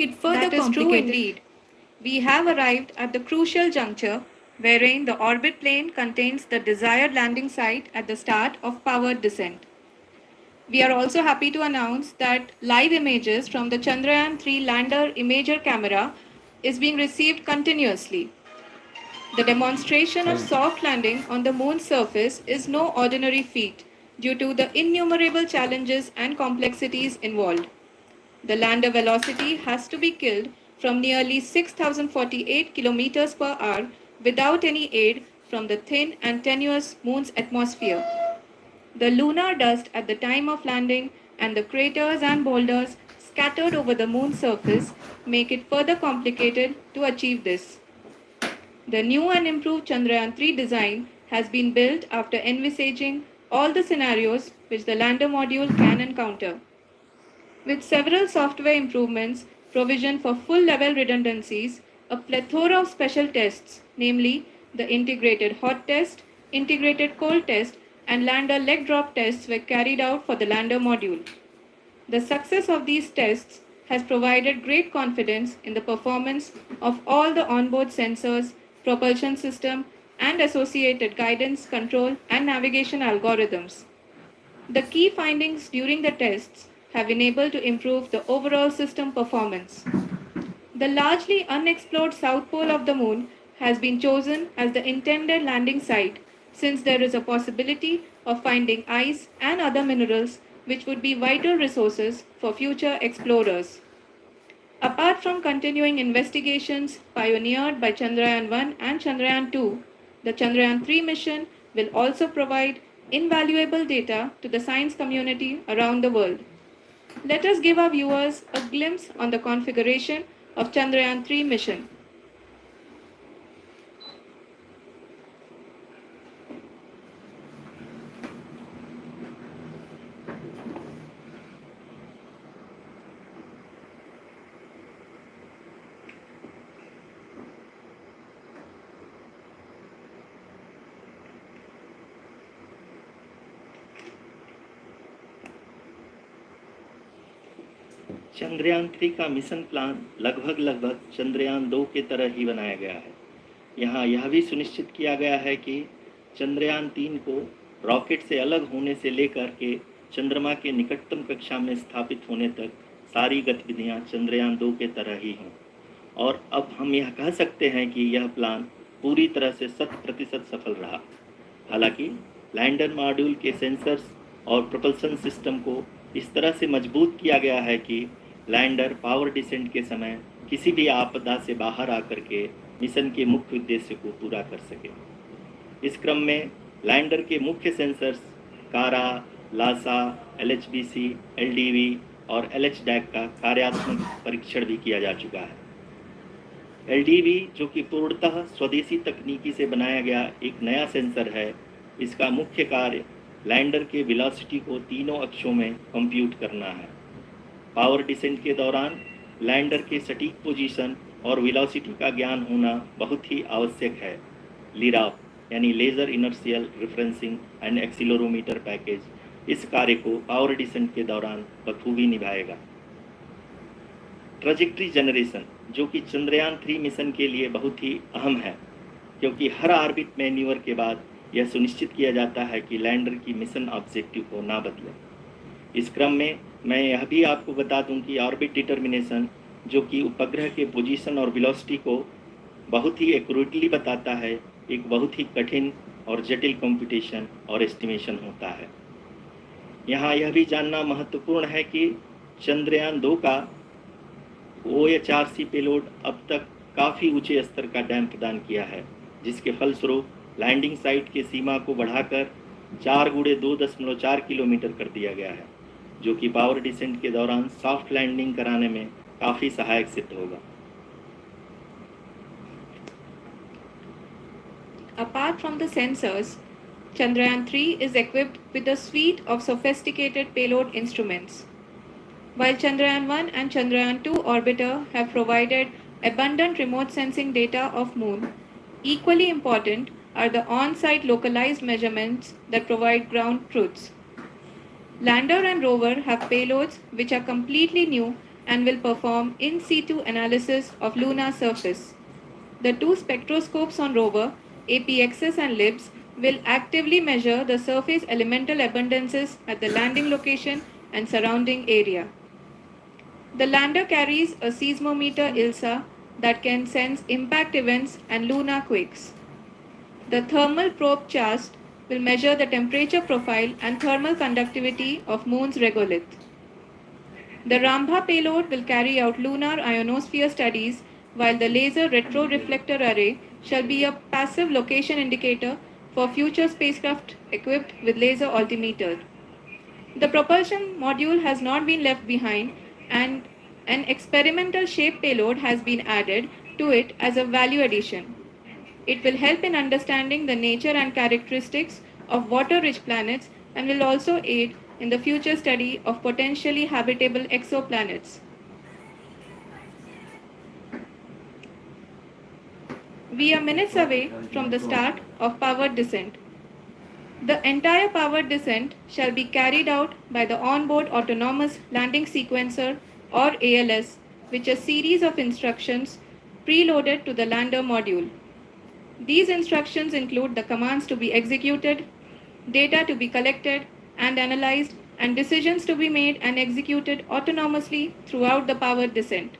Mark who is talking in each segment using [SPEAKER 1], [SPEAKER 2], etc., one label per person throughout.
[SPEAKER 1] make it further
[SPEAKER 2] That is true
[SPEAKER 1] complicated.
[SPEAKER 2] indeed. We have arrived at the crucial juncture wherein the orbit plane contains the desired landing site at the start of powered descent. We are also happy to announce that live images from the Chandrayaan 3 lander imager camera is being received continuously. The demonstration of soft landing on the moon's surface is no ordinary feat due to the innumerable challenges and complexities involved. The lander velocity has to be killed from nearly 6,048 kilometers per hour without any aid from the thin and tenuous moon's atmosphere. The lunar dust at the time of landing and the craters and boulders scattered over the moon's surface make it further complicated to achieve this. The new and improved Chandrayaan 3 design has been built after envisaging all the scenarios which the lander module can encounter. With several software improvements, provision for full level redundancies, a plethora of special tests, namely the integrated hot test, integrated cold test, and lander leg drop tests were carried out for the lander module. The success of these tests has provided great confidence in the performance of all the onboard sensors, propulsion system, and associated guidance, control, and navigation algorithms. The key findings during the tests have enabled to improve the overall system performance. The largely unexplored south pole of the moon has been chosen as the intended landing site since there is a possibility of finding ice and other minerals which would be vital resources for future explorers. Apart from continuing investigations pioneered by Chandrayaan 1 and Chandrayaan 2, the Chandrayaan 3 mission will also provide invaluable data to the science community around the world. Let us give our viewers a glimpse on the configuration of Chandrayaan 3 mission.
[SPEAKER 3] Chandrayaan 3 का mission plan लगभग चंद्रयान 2 की तरह ही बनाया गया है। यहाँ यह भी सुनिश्चित किया गया है कि चंद्रयान 3 को रॉकेट से अलग होने से लेकर के चंद्रमा के निकटतम कक्षा में स्थापित होने तक सारी गतिविधियाँ चंद्रयान 2 के तरह ही हों। और अब हम यह कह सकते हैं कि यह प्लान पूरी तरह से 100% सफल रहा। हालांकि लैंडर मॉड्यूल के सेंसर्स और प्रोपल्शन सिस्टम को इस तरह से मजबूत किया गया है कि लैंडर पावर डिसेंट के समय किसी भी आपदा से बाहर आकर के मिशन के मुख्य उद्देश्य को पूरा कर सके। इस क्रम में लैंडर के मुख्य सेंसर्स कारा, लासा, LHBC, LDV और LHDAC का कार्यात्मक परीक्षण भी किया जा चुका है। LDV जो कि पूर्णतः स्वदेशी तकनीकी से बनाया गया एक नया सेंसर है, इसका मुख्य कार्य लैंडर के वेलोसिटी को तीनों अक्षों में कंप्यूट करना है। पावर डिसेंट के दौरान लैंडर के सटीक पोजीशन और वेलोसिटी का ज्ञान होना बहुत ही आवश्यक है। लिराप यानी laser inertial referencing and accelerometer package इस कार्य को पावर डिसेंट के दौरान बखूबी निभाएगा। ट्रैजेक्टरी जनरेशन जो कि चंद्रयान 3 मिशन के लिए बहुत ही अहम है, क्योंकि हर ऑर्बिट मैन्यूवर के बाद यह सुनिश्चित किया जाता है कि लैंडर की मिशन ऑब्जेक्टिव को ना बदले। इस क्रम में मैं यह भी आपको बता दूं कि ऑर्बिट डिटर्मिनेशन जो कि उपग्रह के पोजीशन और वेलोसिटी को बहुत ही एक्यूरेटली बताता है, एक बहुत ही कठिन और जटिल कंप्यूटेशन और एस्टिमेशन होता है। यहाँ यह भी जानना महत्वपूर्ण है कि चंद्रयान 2 का OHRC पेलोड अब तक काफ़ी ऊंचे स्तर का डैम प्रदान किया है, जिसके फलस्वरूप लैंडिंग साइट के सीमा को बढ़ाकर 4x2.4 किलोमीटर कर दिया गया है, जो कि पावर डिसेंट के दौरान सॉफ्ट लैंडिंग कराने में काफ़ी सहायक सिद्ध होगा।
[SPEAKER 2] Apart from the sensors, Chandrayaan 3 is equipped with a suite of sophisticated payload instruments. While Chandrayaan 1 and Chandrayaan 2 orbiter have provided abundant remote sensing data of Moon, equally important are the on-site localized measurements that provide ground truths. Lander and rover have payloads which are completely new and will perform in situ analysis of lunar surface. The two spectroscopes on rover, APXS and LIBS, will actively measure the surface elemental abundances at the landing location and surrounding area. The lander carries a seismometer ILSA that can sense impact events and lunar quakes. The thermal probe CHAST will measure the temperature profile and thermal conductivity of Moon's regolith. The Rambha payload will carry out lunar ionosphere studies, while the laser retroreflector array shall be a passive location indicator for future spacecraft equipped with laser altimeter. The propulsion module has not been left behind, and an experimental shape payload has been added to it as a value addition. It will help in understanding the nature and characteristics of water-rich planets and will also aid in the future study of potentially habitable exoplanets. We are minutes away from the start of powered descent. The entire powered descent shall be carried out by the onboard autonomous landing sequencer or ALS, which is a series of instructions preloaded to the lander module. These instructions include the commands to be executed, data to be collected and analyzed, and decisions to be made and executed autonomously throughout the powered descent.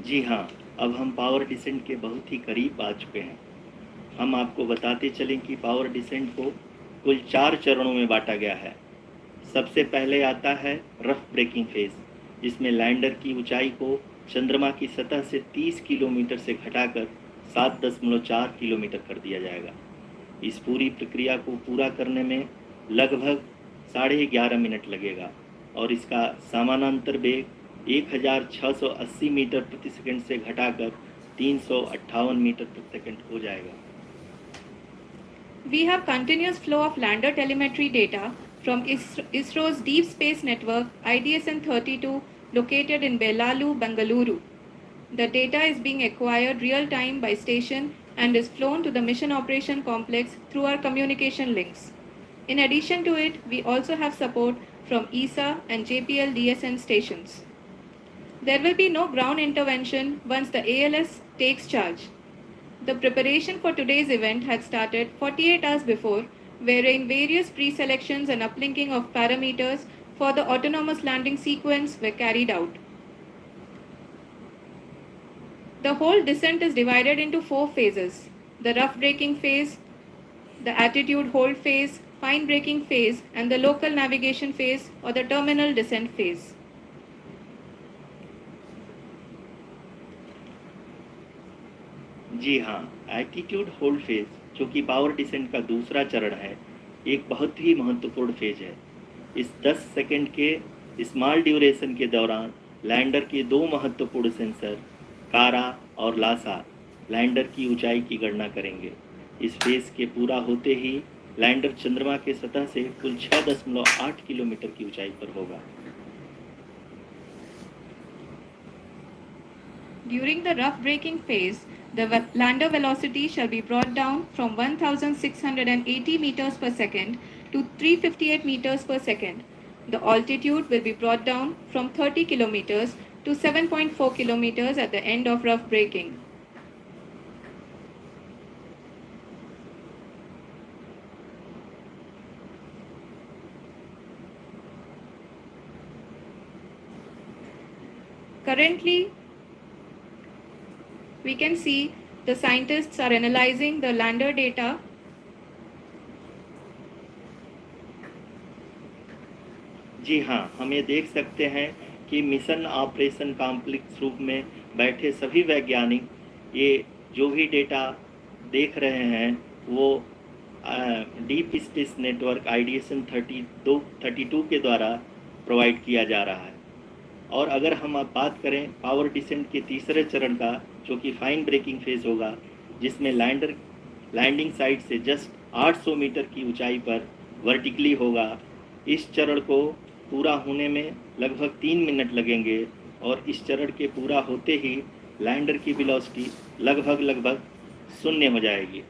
[SPEAKER 3] जी हाँ, अब हम power descent के बहुत ही करीब आ चुके हैं। हम आपको बताते चलें कि पावर डिसेंट को कुल 4 चरणों में बांटा गया है। सबसे पहले आता है रफ ब्रेकिंग फेज, जिसमें लैंडर की ऊंचाई को चंद्रमा की सतह से 30 किलोमीटर से घटाकर 7.4 किलोमीटर कर दिया जाएगा। इस पूरी प्रक्रिया को पूरा करने में लगभग 11.5 मिनट लगेगा और इसका समानांतर वेग 1680 मीटर प्रति सेकंड से घटाकर 358 मीटर प्रति सेकंड हो जाएगा।
[SPEAKER 2] We have continuous flow of lander telemetry data from ISRO's Deep Space Network IDSN-32 located in Belalu, Bengaluru. The data is being acquired real-time by station and is flown to the Mission Operation Complex through our communication links. In addition to it, we also have support from ESA and JPL DSN stations. There will be no ground intervention once the ALS takes charge. The preparation for today's event had started 48 hours before, wherein various pre-selections and uplinking of parameters for the autonomous landing sequence were carried out. The whole descent is divided into 4 phases: the rough braking phase, the attitude hold phase, fine braking phase, and the local navigation phase or the terminal descent phase.
[SPEAKER 3] जी हाँ, altitude hold phase, जो कि power descent का दूसरा चरण है, एक बहुत ही महत्वपूर्ण फेज है। इस 10 सेकंड के स्मॉल ड्यूरेशन के दौरान लैंडर के 2 महत्वपूर्ण सेंसर कारा और लासा लैंडर की ऊंचाई की गणना करेंगे। इस फेज के पूरा होते ही लैंडर चंद्रमा के सतह से कुल 6.8 किलोमीटर की ऊंचाई पर होगा।
[SPEAKER 2] During the rough braking phase, the lander velocity shall be brought down from 1,680 meters per second to 358 meters per second. The altitude will be brought down from 30 kilometers to 7.4 kilometers at the end of rough braking. Currently, we can see the scientists are analyzing the lander data.
[SPEAKER 3] जी हाँ, हम ये देख सकते हैं कि mission operation complex रूप में बैठे सभी वैज्ञानिक ये जो भी डेटा देख रहे हैं वो डीप स्पेस नेटवर्क IDSN-32 के द्वारा प्रोवाइड किया जा रहा है। और अगर हम अब बात करें पावर डिसेंट के तीसरे चरण का, जो कि फाइन ब्रेकिंग फेज होगा, जिसमें लैंडर लैंडिंग साइट से जस्ट 800 मीटर की ऊंचाई पर वर्टिकली होगा। इस चरण को पूरा होने में लगभग 3 मिनट लगेंगे और इस चरण के पूरा होते ही लैंडर की वेलोसिटी लगभग 0 हो जाएगी।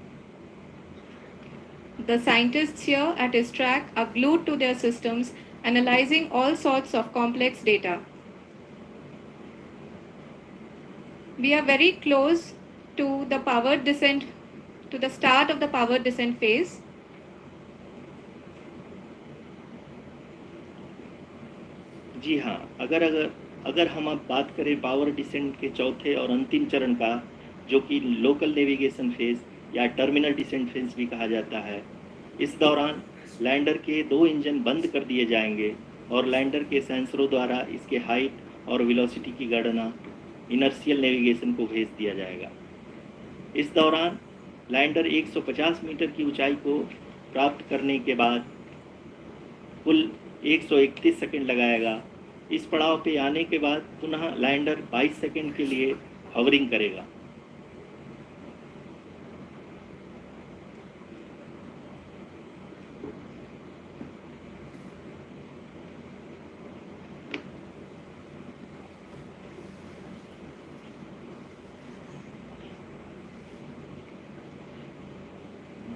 [SPEAKER 2] The scientists here at ISRO are glued to their systems, analyzing all sorts of complex data. We are very close to the powered descent, to the start of the powered descent phase.
[SPEAKER 3] जी हाँ, अगर अगर अगर हम अब बात करें power descent के चौथे और अंतिम चरण का, जो कि लोकल नेविगेशन फेज या टर्मिनल डिसेंट फेज भी कहा जाता है, इस दौरान लैंडर के 2 इंजन बंद कर दिए जाएंगे और लैंडर के सेंसरों द्वारा इसके हाइट और वेलोसिटी की गणना इनर्शियल नेविगेशन को भेज दिया जाएगा। इस दौरान लैंडर 150 मीटर की ऊंचाई को प्राप्त करने के बाद कुल 131 सेकंड लगाएगा। इस पड़ाव पे आने के बाद पुनः लैंडर 22 सेकंड के लिए हवरिंग करेगा।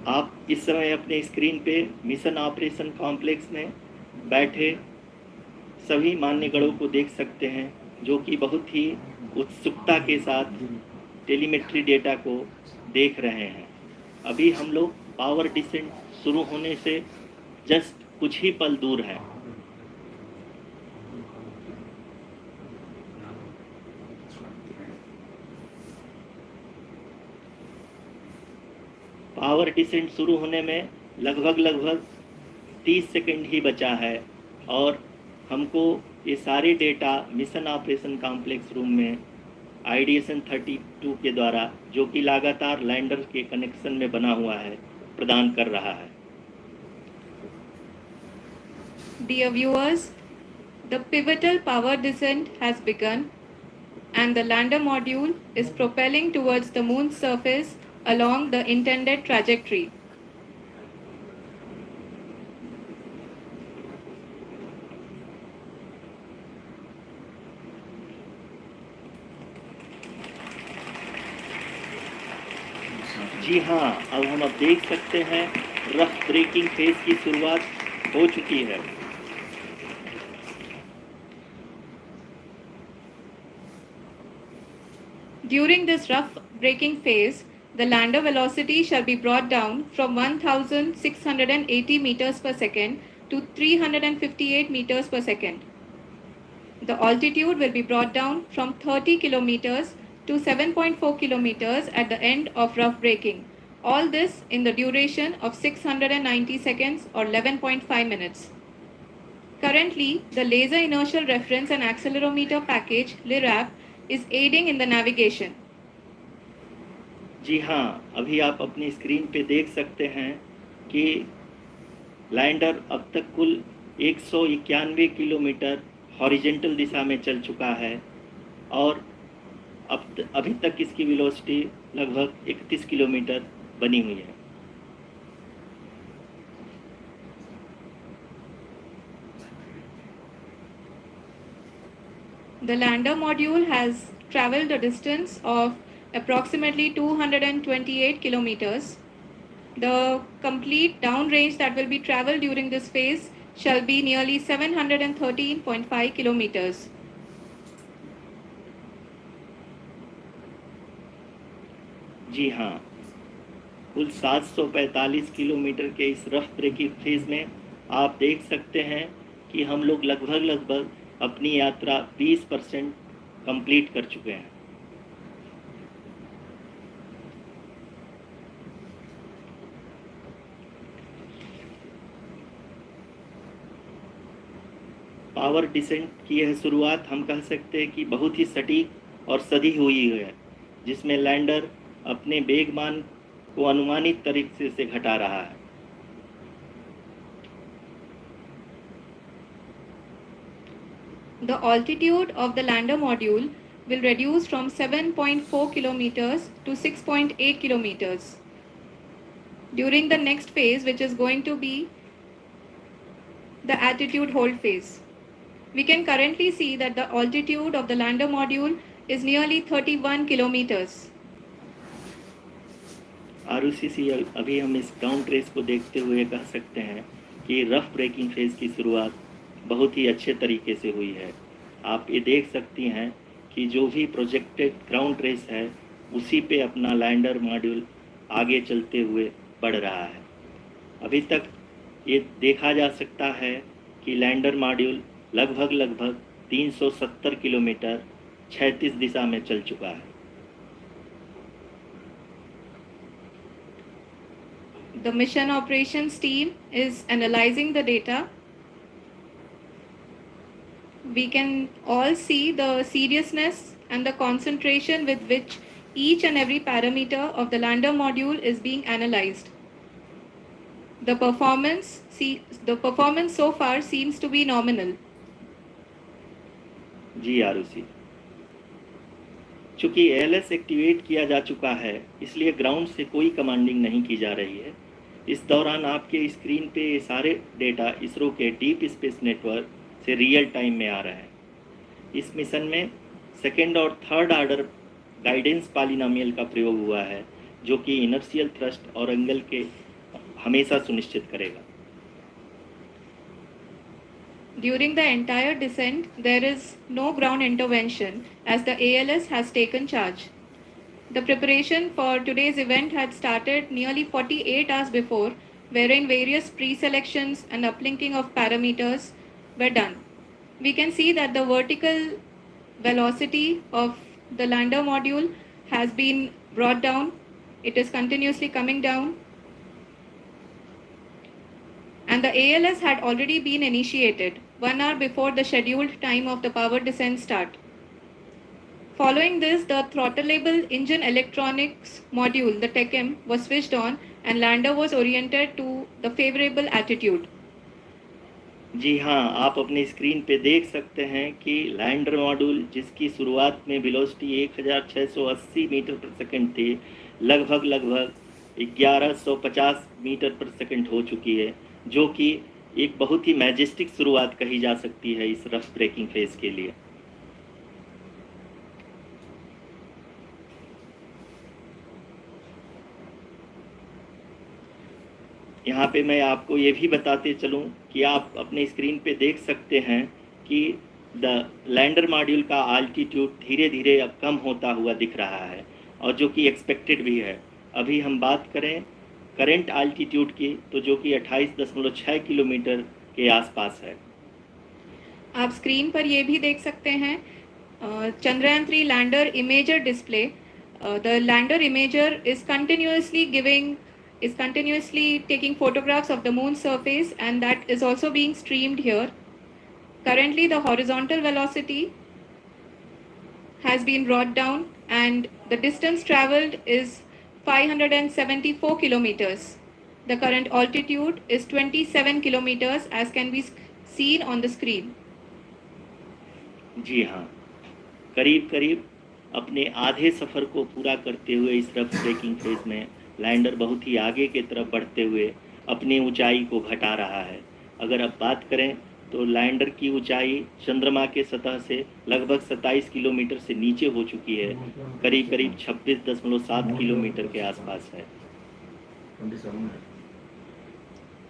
[SPEAKER 3] आप इस समय अपने स्क्रीन पे मिशन ऑपरेशन कॉम्प्लेक्स में बैठे सभी मान्यगणों को देख सकते हैं, जो कि बहुत ही उत्सुकता के साथ टेलीमेट्री डेटा को देख रहे हैं। अभी हम लोग पावर डिसेंट शुरू होने से जस्ट कुछ ही पल दूर हैं। पावर डिसेंट शुरू होने में लगभग 30 सेकंड ही बचा है और हमको ये सारे data mission operation complex room में आईडीएसएन 32 के द्वारा, जो कि लगातार लैंडर के कनेक्शन में बना हुआ है, प्रदान कर रहा है।
[SPEAKER 2] Dear viewers, the pivotal power descent has begun and the lander module is propelling towards the moon's surface along the intended trajectory.
[SPEAKER 3] जी हाँ, अब हम देख सकते हैं रफ ब्रेकिंग फेज की शुरुआत हो चुकी है।
[SPEAKER 2] During this rough braking phase, the lander velocity shall be brought down from 1680 meters per second to 358 meters per second. The altitude will be brought down from 30 kilometers to 7.4 kilometers at the end of rough braking. All this in the duration of 690 seconds or 11.5 minutes. Currently, the Laser Inertial Reference and Accelerometer package (LIRAP) is aiding in the navigation.
[SPEAKER 3] जी हाँ, अभी आप अपनी screen पे देख सकते हैं कि lander अब तक कुल 191 किलोमीटर हॉरिजेंटल दिशा में चल चुका है और अभी तक इसकी वेलोसिटी लगभग 31 किलोमीटर बनी हुई है।
[SPEAKER 2] The lander module has traveled a distance of approximately 228 kilometers. The complete downrange that will be traveled during this phase shall be nearly 713.5 kilometers.
[SPEAKER 3] जी हाँ, कुल 745 किलोमीटर के इस रफ ब्रेकिंग फेज में आप देख सकते हैं कि हम लोग लगभग अपनी यात्रा 20% कंप्लीट कर चुके हैं। पावर डिसेंट की यह शुरुआत हम कह सकते हैं कि बहुत ही सटीक और सधी हुई है, जिसमें लैंडर अपने वेगमान को अनुमानित तरीके से घटा रहा है।
[SPEAKER 2] The altitude of the lander module will reduce from 7.4 kilometers to 6.8 kilometers. During the next phase, which is going to be the attitude hold phase, we can currently see that the altitude of the lander module is nearly 31 kilometers.
[SPEAKER 3] Arushi अभी हम इस ground race को देखते हुए कह सकते हैं कि रफ ब्रेकिंग फेज की शुरुआत बहुत ही अच्छे तरीके से हुई है। आप ये देख सकती हैं कि जो भी प्रोजेक्टेड ग्राउंड रेस है उसी पे अपना लैंडर मॉड्यूल आगे चलते हुए बढ़ रहा है। अभी तक ये देखा जा सकता है कि लैंडर मॉड्यूल लगभग 370 किलोमीटर क्षैतिज दिशा में चल चुका है।
[SPEAKER 2] The mission operations team is analyzing the data. We can all see the seriousness and the concentration with which each and every parameter of the lander module is being analyzed. The performance so far seems to be nominal.
[SPEAKER 3] जी आरुषि, चूंकि ALS activate किया जा चुका है इसलिए ground से कोई commanding नहीं की जा रही है। इस दौरान आपके स्क्रीन पे ये सारे डेटा इसरो के डीप स्पेस नेटवर्क से रियल टाइम में आ रहे हैं। इस मिशन में सेकेंड और थर्ड ऑर्डर गाइडेंस पॉलिनोमियल का प्रयोग हुआ है जो कि इनर्शियल थ्रस्ट और एंगल के हमेशा सुनिश्चित करेगा।
[SPEAKER 2] During the entire descent, there is no ground intervention as the ALS has taken charge. The preparation for today's event had started nearly 48 hours before, wherein various pre-selections and uplinking of parameters were done. We can see that the vertical velocity of the lander module has been brought down. It is continuously coming down. And the ALS had already been initiated 1 hour before the scheduled time of the power descent start. Following this, the throttleable engine electronics module, the TECM, was switched on and lander was oriented to the favorable attitude.
[SPEAKER 3] जी हाँ, आप अपनी screen पे देख सकते हैं कि lander module जिसकी शुरुआत में वेलोसिटी 1680 मीटर पर सेकंड थी, लगभग 1150 मीटर पर सेकंड हो चुकी है, जो कि एक बहुत ही मैजेस्टिक शुरुआत कही जा सकती है इस रफ ब्रेकिंग फेज के लिए। यहाँ पे मैं आपको ये भी बताते चलूँ कि आप अपने स्क्रीन पे देख सकते हैं कि द लैंडर मॉड्यूल का आल्टीट्यूड धीरे धीरे अब कम होता हुआ दिख रहा है और जो कि एक्सपेक्टेड भी है। अभी हम बात करें करंट आल्टीट्यूड की तो जो कि 28.6 किलोमीटर के आसपास है।
[SPEAKER 2] आप स्क्रीन पर ये भी देख सकते हैं Chandrayaan 3 lander imager display. The lander imager is continuously taking photographs of the moon's surface, and that is also being streamed here. Currently, the horizontal velocity has been brought down and the distance traveled is 574 kilometers. The current altitude is 27 kilometers as can be seen on the screen.
[SPEAKER 3] जी हाँ, करीब करीब अपने आधे सफ़र को पूरा करते हुए इस रफ ब्रेकिंग फेज में लैंडर बहुत ही आगे की तरफ बढ़ते हुए अपनी ऊंचाई को घटा रहा है। अगर अब बात करें तो लैंडर की ऊंचाई चंद्रमा के सतह से लगभग 27 किलोमीटर से नीचे हो चुकी है, करीब करीब 26.7 किलोमीटर के आसपास है।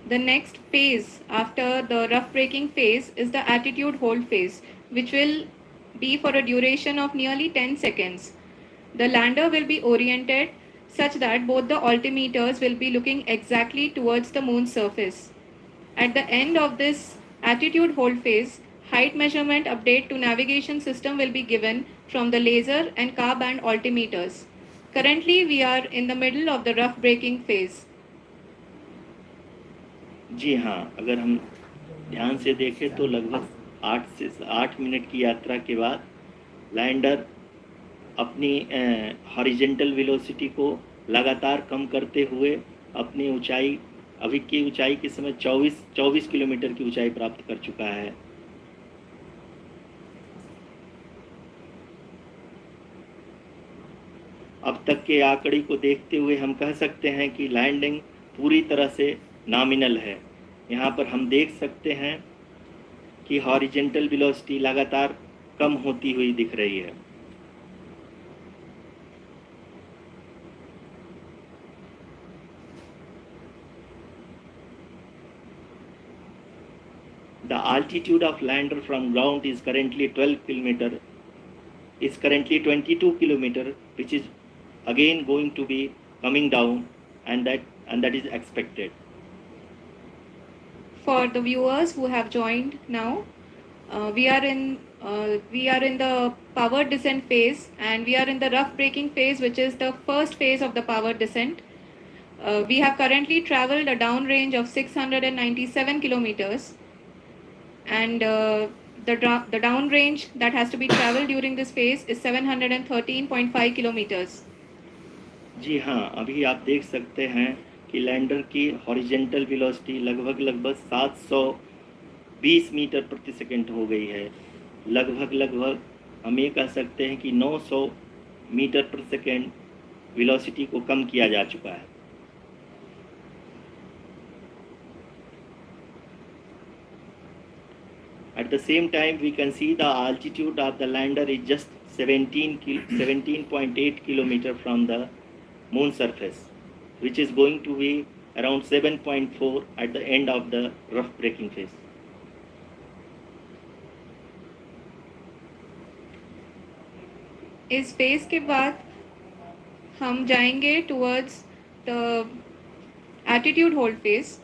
[SPEAKER 2] The next phase after the rough braking phase is the attitude hold phase, which will be for a duration of nearly 10 seconds. The lander will be oriented such that both the altimeters will be looking exactly towards the moon's surface. At the end of this attitude hold phase, height measurement update to navigation system will be given from the laser and car band altimeters. Currently, we are in the middle of the rough braking phase.
[SPEAKER 3] जी हाँ, अगर हम ध्यान से देखें तो लगभग 8 minute की यात्रा के बाद लैंडर अपनी हॉरिजेंटल वेलोसिटी को लगातार कम करते हुए अपनी ऊंचाई अभी की ऊंचाई के समय 24 किलोमीटर की ऊंचाई प्राप्त कर चुका है। अब तक के आंकड़े को देखते हुए हम कह सकते हैं कि लैंडिंग पूरी तरह से नॉमिनल है। यहाँ पर हम देख सकते हैं कि हॉरिजेंटल वेलोसिटी लगातार कम होती हुई दिख रही है। The altitude of lander from ground is currently 22 kilometer, which is again going to be coming down, and that is expected.
[SPEAKER 2] For the viewers who have joined now, we are in the power descent phase, and we are in the rough braking phase, which is the first phase of the power descent. We have currently traveled a downrange of 697 kilometers, and the downrange that has to be traveled during this phase is 713.5 kilometers.
[SPEAKER 3] जी हाँ, अभी आप देख सकते हैं कि lander की horizontal velocity लगभग 720 metre प्रति सेकंड हो गई है। लगभग हम ये कह सकते हैं कि 900 मीटर प्रति सेकंड वेलोसिटी को कम किया जा चुका है। At the same time, we can see the altitude of the lander is just 17.8 kilometer from the moon surface, which is going to be around 7.4 at the end of the rough braking phase.
[SPEAKER 2] इस phase के बाद हम जाएंगे towards the attitude hold phase,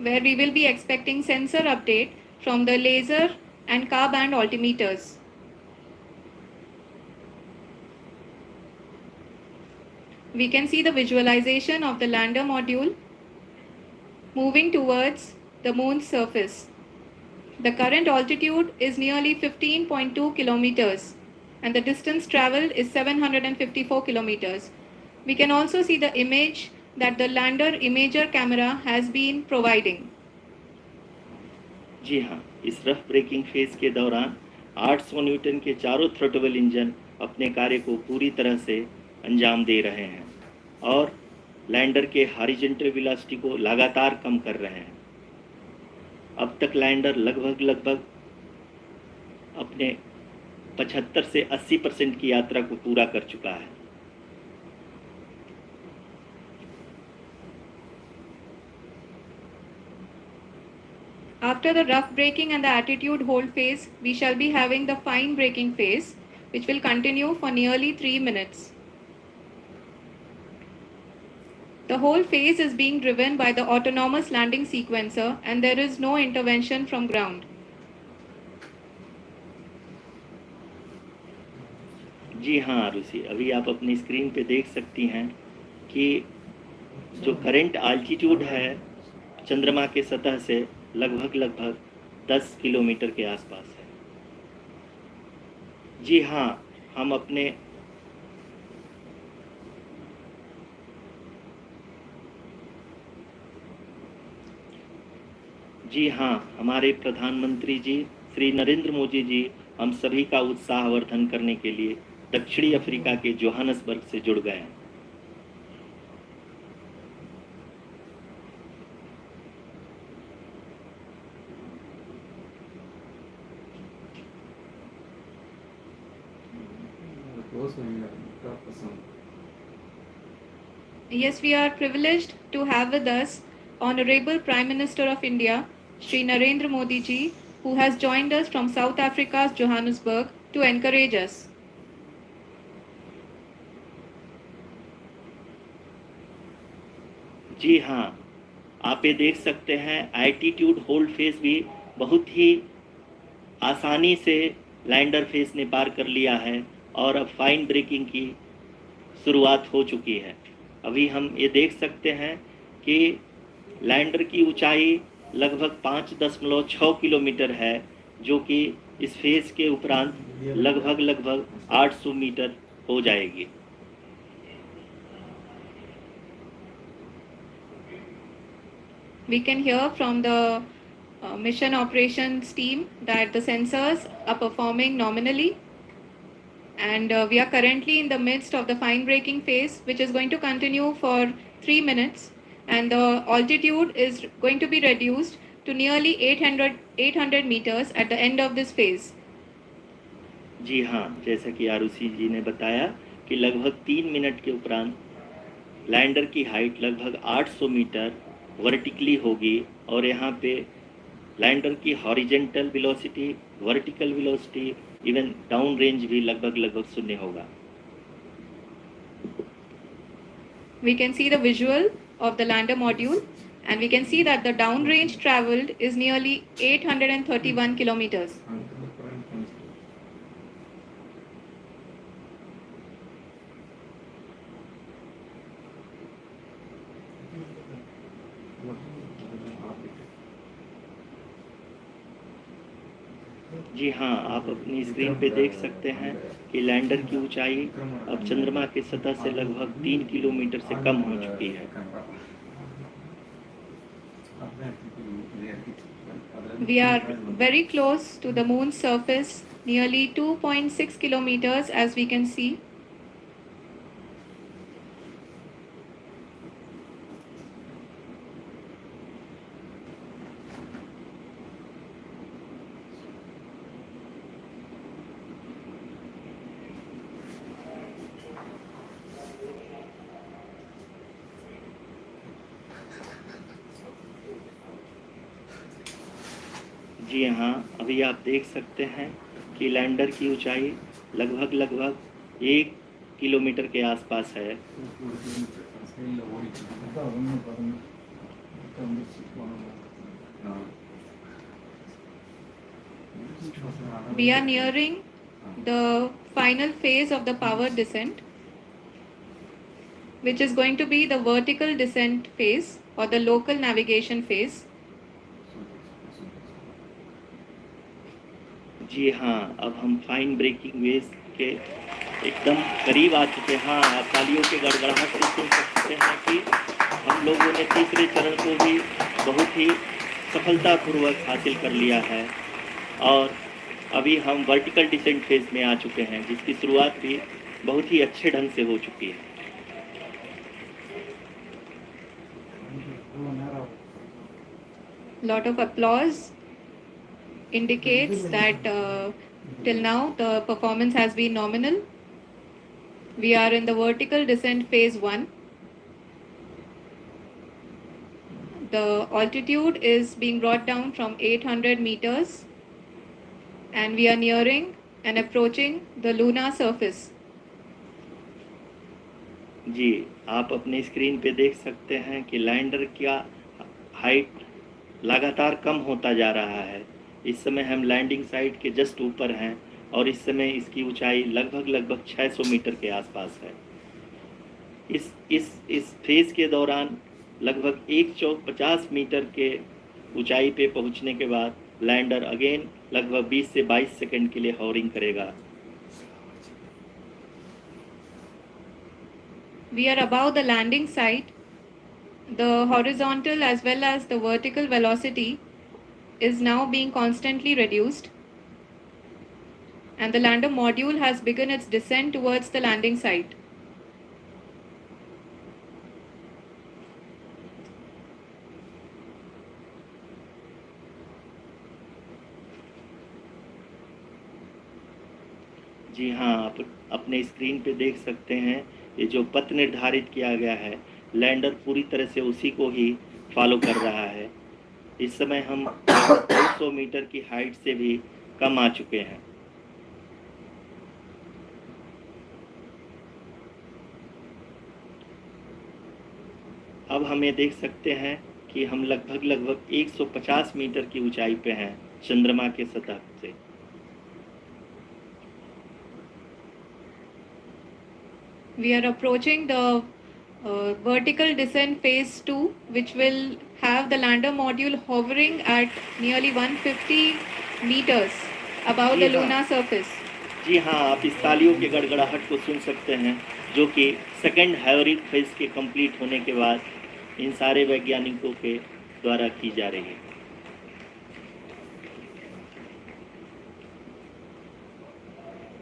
[SPEAKER 2] where we will be expecting sensor update from the laser and car band altimeters. We can see the visualization of the lander module moving towards the moon's surface. The current altitude is nearly 15.2 kilometers, and the distance traveled is 754 kilometers. We can also see the image that the lander imager camera has been providing.
[SPEAKER 3] जी हाँ, इस rough breaking phase के दौरान 800 Newton के चारों throttle engine अपने कार्य को पूरी तरह से अंजाम दे रहे हैं और लैंडर के हॉरिजॉन्टल वेलोसिटी को लगातार कम कर रहे हैं। अब तक लैंडर लगभग अपने 75 से 80% की यात्रा को पूरा कर चुका है।
[SPEAKER 2] After the rough braking and the attitude hold phase, we shall be having the fine braking phase, which will continue for nearly 3 minutes. The whole phase is being driven by the autonomous landing sequencer, and there is no intervention from ground.
[SPEAKER 3] जी हाँ आरुषि, अभी आप अपनी screen पे देख सकती हैं कि जो करंट आल्टीट्यूड है चंद्रमा के सतह से लगभग 10 किलोमीटर के आसपास है। जी हाँ, हम अपने जी हाँ, हमारे प्रधानमंत्री जी श्री नरेंद्र मोदी जी हम सभी का उत्साहवर्धन करने के लिए दक्षिणी अफ्रीका के जोहानसबर्ग से जुड़ गए हैं।
[SPEAKER 2] Yes, we are privileged to have with us Honorable Prime Minister of India, Shri Narendra Modi ji, who has joined us from South Africa's Johannesburg to encourage us.
[SPEAKER 3] जी हाँ, आप ये देख सकते हैं एल्टीट्यूड होल्ड फेज भी बहुत ही आसानी से लैंडर फेज ने पार कर लिया है और अब फाइन ब्रेकिंग की शुरुआत हो चुकी है। अभी हम ये देख सकते हैं कि लैंडर की ऊंचाई लगभग 5.6 किलोमीटर है, जो कि इस फेज के उपरांत लगभग 800 मीटर हो जाएगी।
[SPEAKER 2] We can hear from the mission operations team that the sensors are performing nominally, and we are currently in the midst of the fine braking phase, which is going to continue for 3 minutes, and the altitude is going to be reduced to nearly 800 meters at the end of this phase.
[SPEAKER 3] जी हाँ, जैसा कि आरुषि जी ने बताया कि लगभग 3 minute के उपरांत lander की हाइट लगभग 800 मीटर वर्टिकली होगी और यहाँ पे लैंडर की horizontal velocity, vertical velocity, even down range भी लगभग शून्य होगा।
[SPEAKER 2] We can see the visual of the lander module, and we can see that the downrange traveled is nearly 831 kilometers.
[SPEAKER 3] जी हाँ, आप अपनी स्क्रीन पे देख सकते हैं कि लैंडर की ऊंचाई अब चंद्रमा की सतह से लगभग 3 किलोमीटर से कम हो चुकी है।
[SPEAKER 2] We are very close to the moon's surface, nearly 2.6 kilometers, as we can see.
[SPEAKER 3] जी हाँ, अभी आप देख सकते हैं कि लैंडर की ऊंचाई लगभग 1 किलोमीटर के आसपास है।
[SPEAKER 2] We are nearing the final phase of the power descent, which is going to be the vertical descent phase or the local navigation phase.
[SPEAKER 3] जी हाँ, अब हम फाइन ब्रेकिंग वेव्स के एकदम करीब आ चुके हैं। हाँ, आप तालियों के गड़गड़ाहट से सुन सकते हैं कि हम लोगों ने तीसरे चरण को भी बहुत ही सफलतापूर्वक हासिल कर लिया है और अभी हम वर्टिकल डिसेंट फेज में आ चुके हैं, जिसकी शुरुआत भी बहुत ही अच्छे ढंग से हो चुकी है।
[SPEAKER 2] Lot of applause indicates that till now the performance has been nominal. We are in the vertical descent phase 1. The altitude is being brought down from 800 meters and we are nearing and approaching the lunar surface.
[SPEAKER 3] जी, आप अपनी screen पे देख सकते हैं कि lander का height लगातार कम होता जा रहा है। इस समय हम लैंडिंग साइट के जस्ट ऊपर हैं और इस समय इसकी ऊंचाई लगभग 600 मीटर के आसपास है। इस फेज के दौरान लगभग 150 मीटर के ऊंचाई पे पहुंचने के बाद लैंडर अगेन लगभग 20 से 22 सेकंड के लिए हॉवरिंग करेगा।
[SPEAKER 2] We are above the landing site. The horizontal as well as the vertical velocity is now being constantly reduced, and the lander module has begun its descent towards the landing site.
[SPEAKER 3] जी हाँ, आप अपने screen पे देख सकते हैं ये जो पथ निर्धारित किया गया है, लैंडर पूरी तरह से उसी को ही फॉलो कर रहा है। इस समय हम 200 मीटर की हाइट से भी कम आ चुके हैं। अब हम ये देख सकते हैं कि हम लगभग 150 मीटर की ऊंचाई पे हैं चंद्रमा के सतह से।
[SPEAKER 2] We are approaching the vertical descent phase 2, which will have the lander module hovering at nearly 150 meters above the lunar surface.
[SPEAKER 3] जी हाँ, आप इस तालियों के गड़गड़ाहट को सुन सकते हैं, जो कि सेकंड हैवरिंग फेज के कंप्लीट होने के बाद इन सारे वैज्ञानिकों के द्वारा की जा रही है।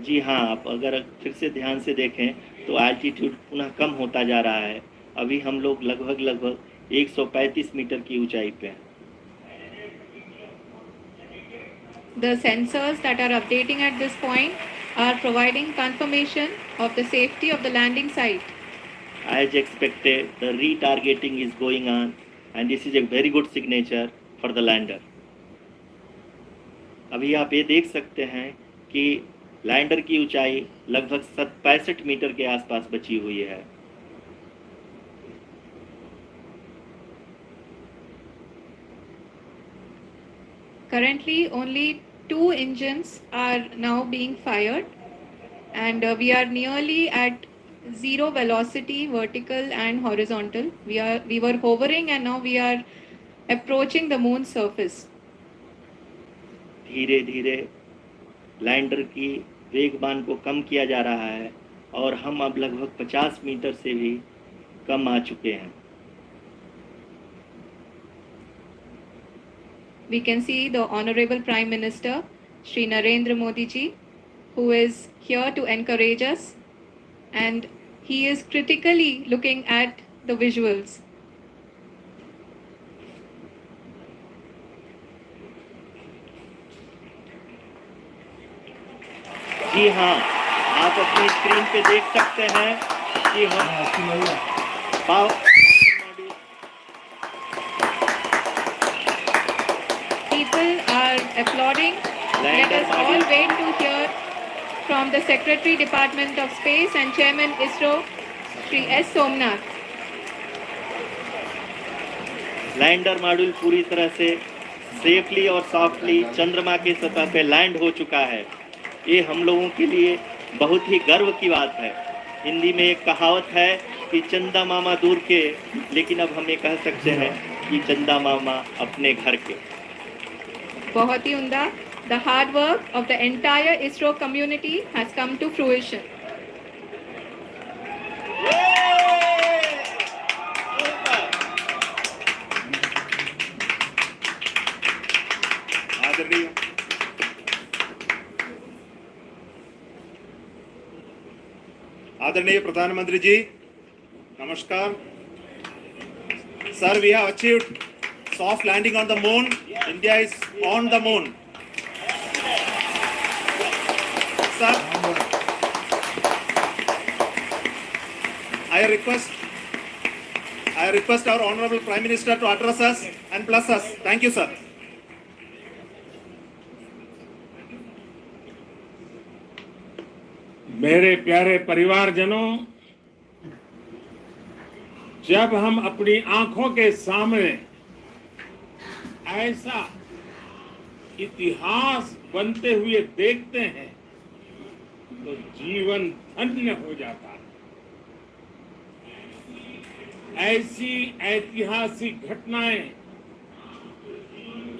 [SPEAKER 3] जी हाँ, आप अगर फिर से ध्यान से देखें तो एल्टीट्यूड पुनः कम होता जा रहा है। अभी हम लोग लगभग 135 मीटर की ऊंचाई पे हैं।
[SPEAKER 2] The sensors that are updating at this point are providing confirmation of the safety of the landing site.
[SPEAKER 3] As expected, the retargeting is going on. and this is a very good signature for the lander. अभी आप ये देख सकते हैं कि lander की ऊंचाई लगभग 65 मीटर के आसपास बची हुई है।
[SPEAKER 2] Currently, only 2 engines are now being fired, and we are nearly at zero velocity, vertical and horizontal. We were hovering, and now we are approaching the moon's surface.
[SPEAKER 3] धीरे धीरे लैंडर की वेगमान को कम किया जा रहा है और हम अब लगभग 50 मीटर से भी कम आ चुके हैं।
[SPEAKER 2] We can see the Honorable Prime Minister, Shri Narendra Modi ji, who is here to encourage us, and he is critically looking at the visuals.
[SPEAKER 3] जी हाँ, आप अपनी स्क्रीन पे देख सकते हैं कि हम
[SPEAKER 2] People are applauding. Let us all wait to hear from the Secretary Department of Space and Chairman ISRO, Shri S. Somnath.
[SPEAKER 3] Lander module पूरी तरह से सेफली और सॉफ्टली चंद्रमा के सतह पे लैंड हो चुका है। ये हम लोगों के लिए बहुत ही गर्व की बात है। हिंदी में एक कहावत है कि चंदा मामा दूर के, लेकिन अब हम ये कह सकते हैं कि चंदा मामा अपने घर के।
[SPEAKER 2] बहुत ही उम्दा। The hard work of the entire ISRO community has come to fruition.
[SPEAKER 1] आदरणीय प्रधानमंत्री जी, नमस्कार। Sir, we have achieved soft landing on the moon. India is on the moon. Sir, I request our Honorable Prime Minister to address us and bless us. Thank you, sir.
[SPEAKER 4] मेरे प्यारे परिवारजनों, जब हम अपनी आंखों के सामने ऐसा इतिहास बनते हुए देखते हैं तो जीवन धन्य हो जाता है। ऐसी ऐतिहासिक घटनाएं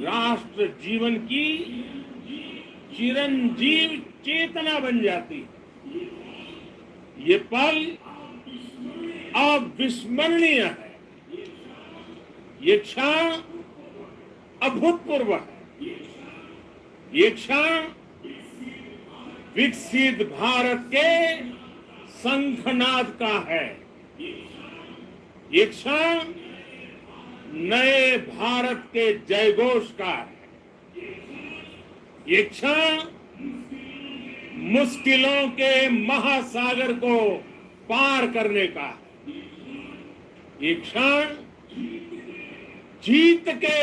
[SPEAKER 4] राष्ट्र जीवन की चिरंजीव चेतना बन जाती है। ये पल अविस्मरणीय है। ये क्षण अभूतपूर्व है। ये क्षण विकसित भारत के शंखनाद का है। ये क्षण नए भारत के जयघोष का है। ये क्षण मुश्किलों के महासागर को पार करने का है। ये क्षण जीत के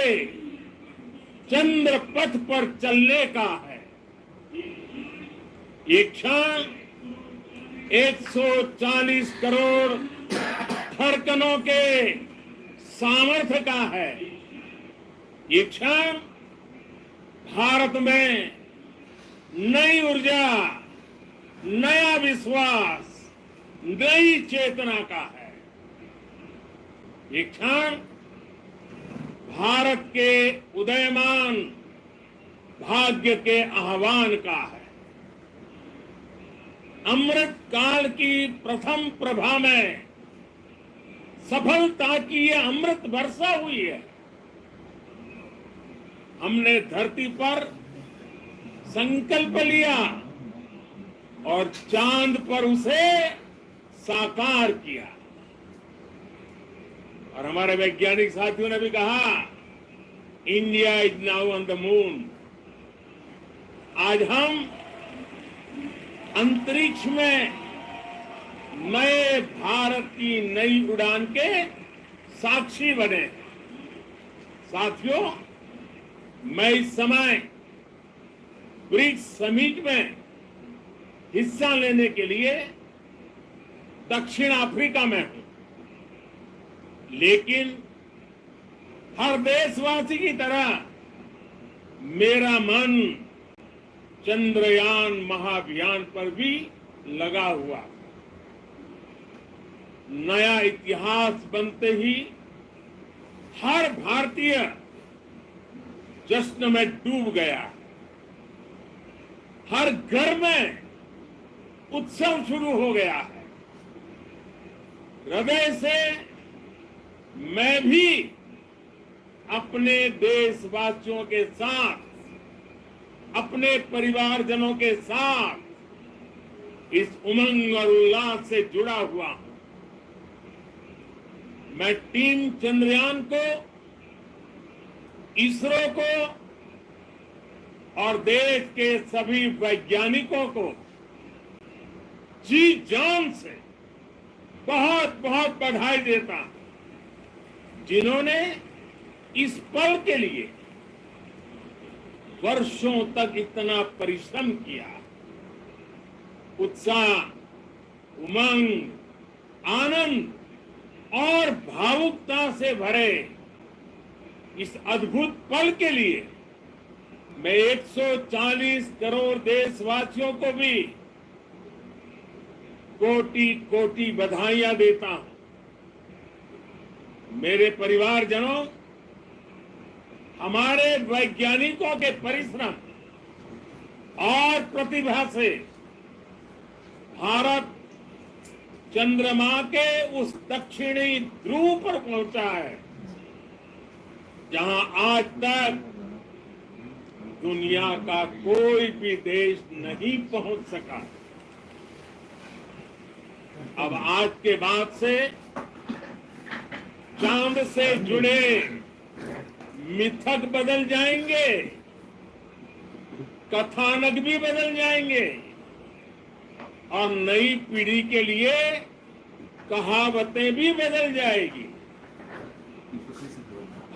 [SPEAKER 4] चंद्र पथ पर चलने का है। ये क्षण 140 करोड़ धड़कनों के सामर्थ्य का है। ये क्षण भारत में नई ऊर्जा, नया विश्वास, नई चेतना का है। ये क्षण भारत के उदयमान भाग्य के आह्वान का है। अमृत काल की प्रथम प्रभा में सफलता की ये अमृत वर्षा हुई है। हमने धरती पर संकल्प लिया और चांद पर उसे साकार किया। और हमारे वैज्ञानिक साथियों ने भी कहा, India is now on the moon. आज हम अंतरिक्ष में नए भारत की नई उड़ान के साक्षी बने। साथियों, मैं इस समय ब्रिक्स समिट में हिस्सा लेने के लिए दक्षिण अफ्रीका में हूं, लेकिन हर देशवासी की तरह मेरा मन चंद्रयान महाअभियान पर भी लगा हुआ। नया इतिहास बनते ही हर भारतीय जश्न में डूब गया। हर घर में उत्सव शुरू हो गया है। हृदय से मैं भी अपने देशवासियों के साथ, अपने परिवारजनों के साथ इस उमंग और उल्लास से जुड़ा हुआ हूं। मैं टीम चंद्रयान को, इसरो को और देश के सभी वैज्ञानिकों को जी जान से बहुत बहुत बधाई देता हूं, जिन्होंने इस पल के लिए वर्षों तक इतना परिश्रम किया। उत्साह, उमंग, आनंद और भावुकता से भरे इस अद्भुत पल के लिए मैं 140 करोड़ देशवासियों को भी कोटि कोटि बधाइयां देता हूं। मेरे परिवारजनों, हमारे वैज्ञानिकों के परिश्रम और प्रतिभा से भारत चंद्रमा के उस दक्षिणी ध्रुव पर पहुंचा है, जहां आज तक दुनिया का कोई भी देश नहीं पहुंच सका। अब आज के बाद से चांद से जुड़े मिथक बदल जाएंगे, कथानक भी बदल जाएंगे और नई पीढ़ी के लिए कहावतें भी बदल जाएगी।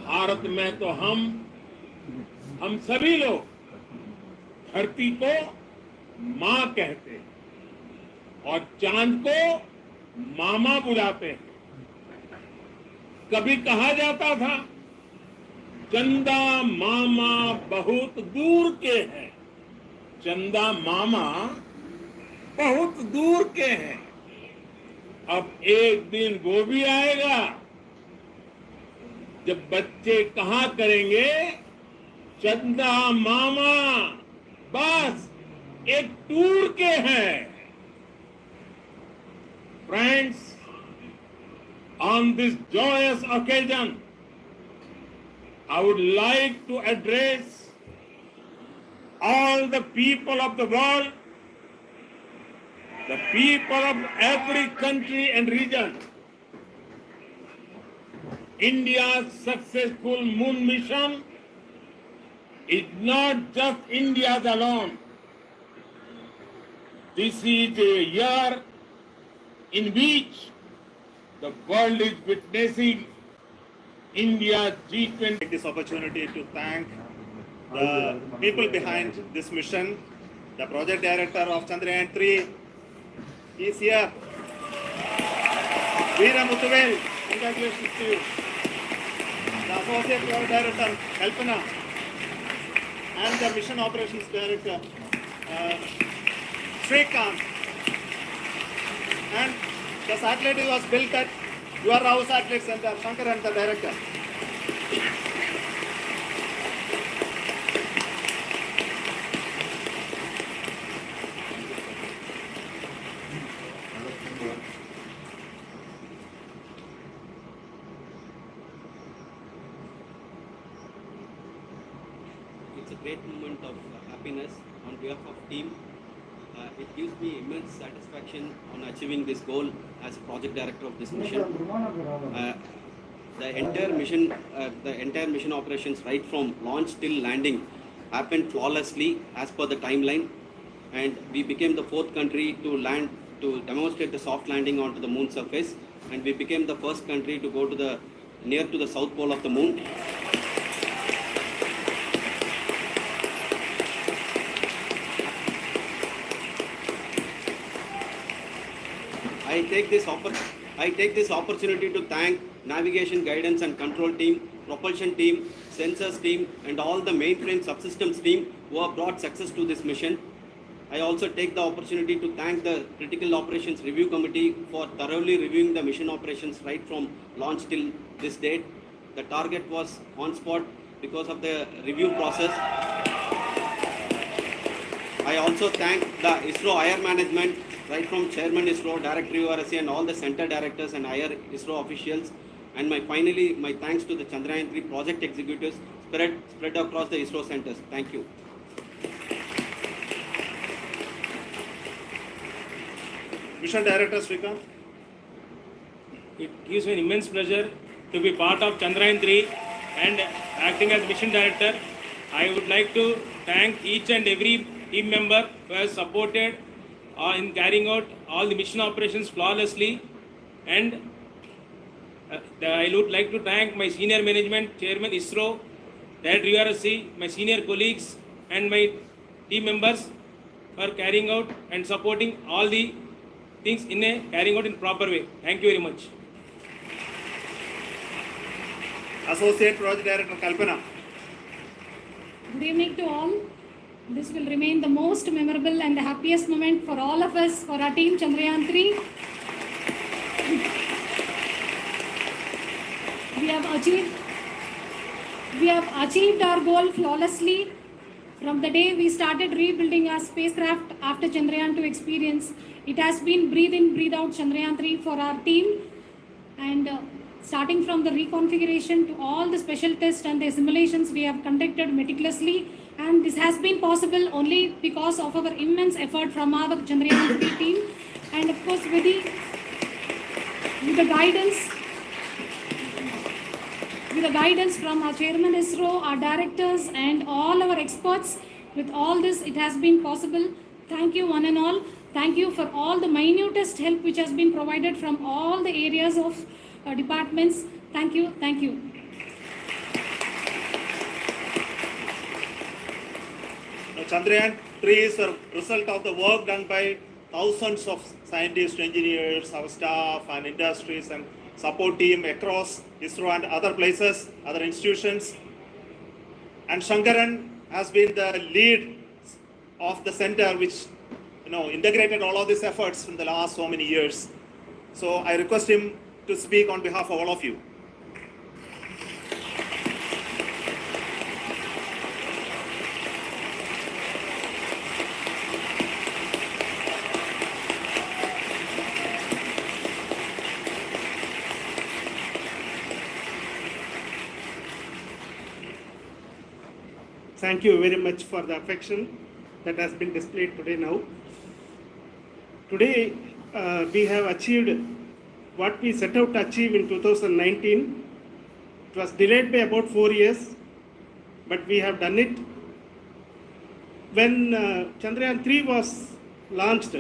[SPEAKER 4] भारत में तो हम सभी लोग धरती को मां कहते हैं और चांद को मामा बुलाते हैं। कभी कहा जाता था, चंदा मामा बहुत दूर के हैं। चंदा मामा बहुत दूर के हैं। अब एक दिन वो भी आएगा जब बच्चे कहा करेंगे, चंदा मामा बस एक टूर के हैं। Friends, on this joyous occasion, I would like to address all the people of the world, the people of every country and region. India's successful moon mission is not just India's alone. This is a year in which the world is witnessing India's G20.
[SPEAKER 1] Take this opportunity to thank the people behind this mission. The project director of Chandrayaan 3 is here. Vikram, congratulations to you. The associate project director, Kalpana, and the mission operations director, Srikanth. And the satellite was built at your Rao Satellite Center, Shankar and the director.
[SPEAKER 5] It's a great moment of happiness on behalf of team. It gives me immense satisfaction on achieving this goal as project director of this mission. The entire mission operations, right from launch till landing, happened flawlessly as per the timeline, and we became the 4th country to land, to demonstrate the soft landing onto the moon surface, and we became the first country to go to the near to the south pole of the moon. I take this opportunity to thank navigation, guidance and control team, propulsion team, sensors team and all the mainframe subsystems team who have brought success to this mission. I also take the opportunity to thank the Critical Operations Review Committee for thoroughly reviewing the mission operations right from launch till this date. The target was on spot because of the review process. I also thank the ISRO higher management, right from Chairman ISRO, Director URSC and all the center directors and higher ISRO officials. And finally, my thanks to the Chandrayaan 3 project executives spread across the ISRO centers. Thank you.
[SPEAKER 1] Mission Director Vikram.
[SPEAKER 6] It gives me an immense pleasure to be part of Chandrayaan 3 and acting as mission director. I would like to thank each and every team member who has supported in carrying out all the mission operations flawlessly, and I would like to thank my senior management, Chairman ISRO, Director URSC, my senior colleagues and my team members for carrying out and supporting all the things carrying out in proper way. Thank you very much.
[SPEAKER 1] Associate Project Director Kalpana.
[SPEAKER 7] Good evening to all. This will remain the most memorable and the happiest moment for all of us, for our team Chandrayaan 3. We have achieved our goal flawlessly. From the day we started rebuilding our spacecraft after Chandrayaan 2 experience, it has been breathe in, breathe out Chandrayaan 3 for our team. And starting from the reconfiguration to all the special tests and the simulations we have conducted meticulously. And this has been possible only because of our immense effort from our Chandrayaan 3 team. And of course, with the guidance from our Chairman ISRO, our directors and all our experts, with all this, it has been possible. Thank you one and all. Thank you for all the minutest help which has been provided from all the areas of departments. Thank you. Thank you.
[SPEAKER 1] Chandrayaan 3 is a result of the work done by thousands of scientists, engineers, our staff and industries and support team across ISRO and other places, other institutions. And Shankaran has been the lead of the center which integrated all of these efforts in the last so many years. So I request him to speak on behalf of all of you.
[SPEAKER 8] Thank you very much for the affection that has been displayed today now. Today, we have achieved what we set out to achieve in 2019. It was delayed by about 4 years, but we have done it. When Chandrayaan 3 was launched,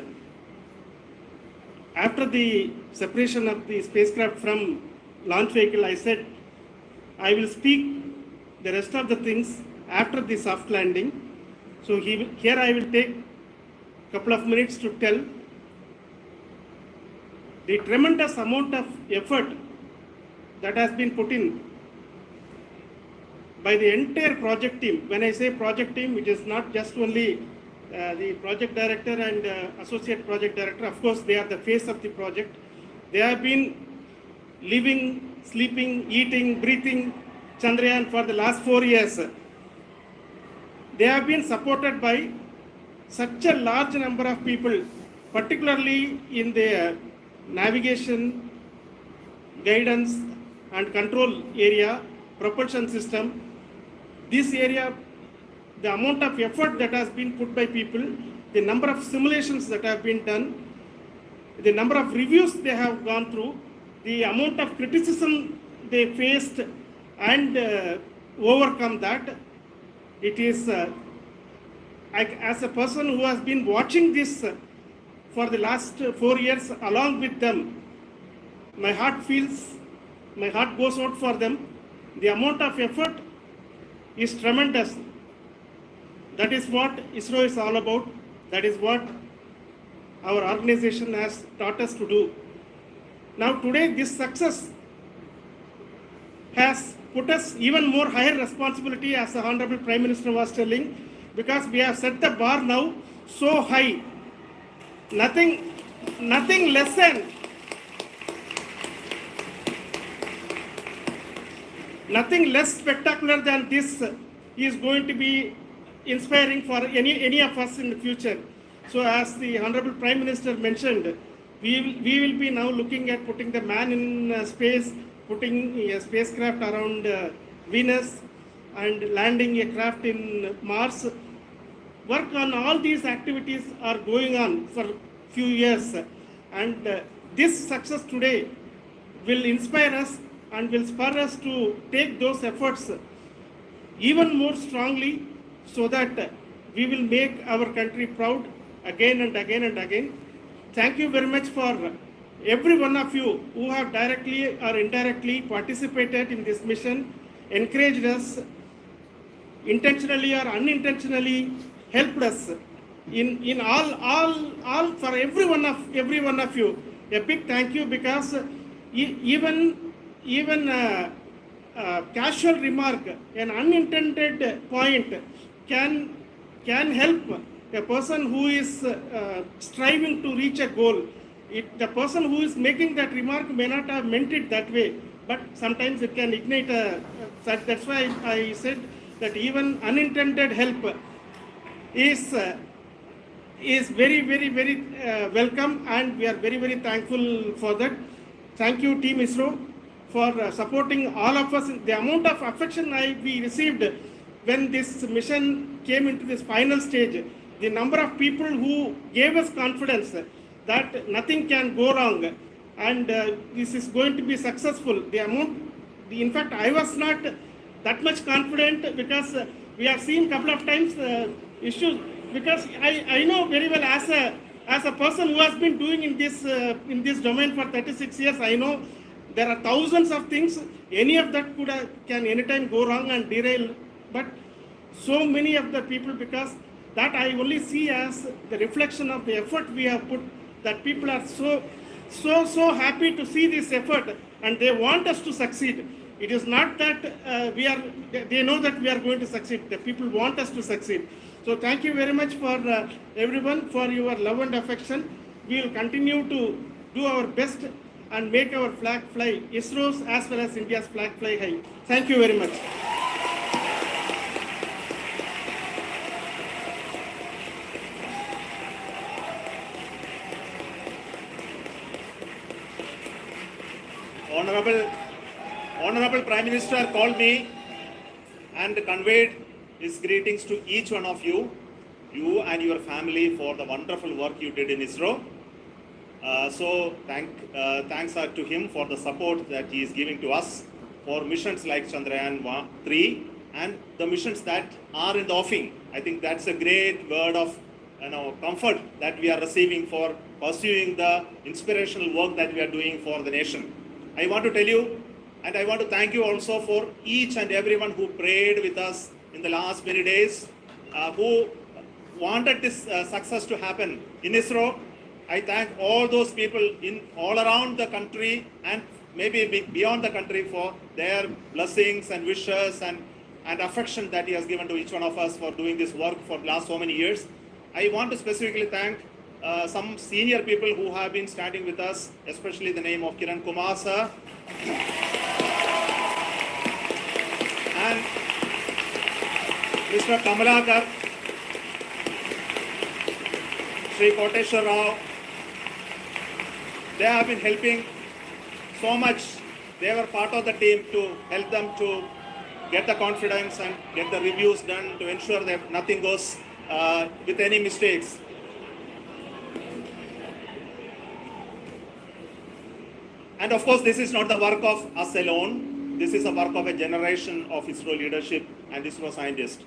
[SPEAKER 8] after the separation of the spacecraft from launch vehicle, I said, I will speak the rest of the things after the soft landing. So here I will take a couple of minutes to tell the tremendous amount of effort that has been put in by the entire project team. When I say project team, it is not just only the project director and associate project director. Of course, they are the face of the project. They have been living, sleeping, eating, breathing Chandrayaan for the last 4 years. They have been supported by such a large number of people, particularly in the navigation, guidance and control area, propulsion system. This area, the amount of effort that has been put by people, the number of simulations that have been done, the number of reviews they have gone through, the amount of criticism they faced and overcome that. It is, as a person who has been watching this for the last 4 years along with them, my heart goes out for them. The amount of effort is tremendous. That is what ISRO is all about. That is what our organization has taught us to do. Now today this success has put us even more higher responsibility, as the Honorable Prime Minister was telling, because we have set the bar now so high. Nothing less than nothing less spectacular than this is going to be inspiring for any of us in the future. So as the Honorable Prime Minister mentioned, we will be now looking at putting the man in space, putting a spacecraft around Venus and landing a craft in Mars. Work on all these activities are going on for few years, and this success today will inspire us and will spur us to take those efforts even more strongly, so that we will make our country proud again and again and again. Thank you very much for every one of you who have directly or indirectly participated in this mission, encouraged us, intentionally or unintentionally helped us in all for every one of you. A big thank you, because even casual remark, an unintended point can help a person who is striving to reach a goal. The person who is making that remark may not have meant it that way, but sometimes it can ignite that's why I said that even unintended help is very, very, very welcome, and we are very, very thankful for that. Thank you, Team ISRO, for supporting all of us. The amount of affection we received when this mission came into this final stage, the number of people who gave us confidence that nothing can go wrong and this is going to be successful. In fact, I was not that much confident, because we have seen couple of times issues, because I know very well as a person who has been doing in this domain for 36 years, I know there are thousands of things. Any of that can anytime go wrong and derail. But so many of the people, because that I only see as the reflection of the effort we have put, that people are so happy to see this effort and they want us to succeed. It is not that they know that we are going to succeed. The people want us to succeed. So thank you very much for everyone for your love and affection. We will continue to do our best and make our flag fly, ISRO's as well as India's flag fly high. Thank you very much.
[SPEAKER 1] Honorable Prime Minister called me and conveyed his greetings to each one of you and your family, for the wonderful work you did in ISRO. Thanks are to him for the support that he is giving to us for missions like Chandrayaan 3 and the missions that are in the offing. I think that's a great word of comfort that we are receiving for pursuing the inspirational work that we are doing for the nation. I want to tell you, and I want to thank you also for each and everyone who prayed with us in the last many days, who wanted this success to happen in ISRO. I thank all those people all around the country and maybe beyond the country for their blessings and wishes and affection that he has given to each one of us for doing this work for the last so many years. I want to specifically thank some senior people who have been standing with us, especially the name of Kiran Kumar sir and Mr. Kamalakar, Sri Koteshwar Rao. They have been helping so much. They were part of the team to help them to get the confidence and get the reviews done to ensure that nothing goes with any mistakes. And of course, this is not the work of us alone. This is the work of a generation of ISRO leadership and ISRO scientists.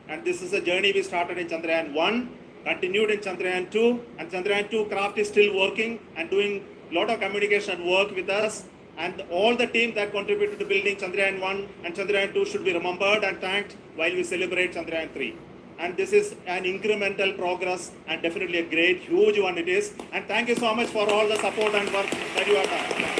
[SPEAKER 1] And this is a journey we started in Chandrayaan 1, continued in Chandrayaan 2, and Chandrayaan 2 craft is still working and doing a lot of communication work with us. And all the team that contributed to building Chandrayaan 1 and Chandrayaan 2 should be remembered and thanked while we celebrate Chandrayaan 3. And this is an incremental progress and definitely a great, huge one it is. And thank you so much for all the support and work that you have done.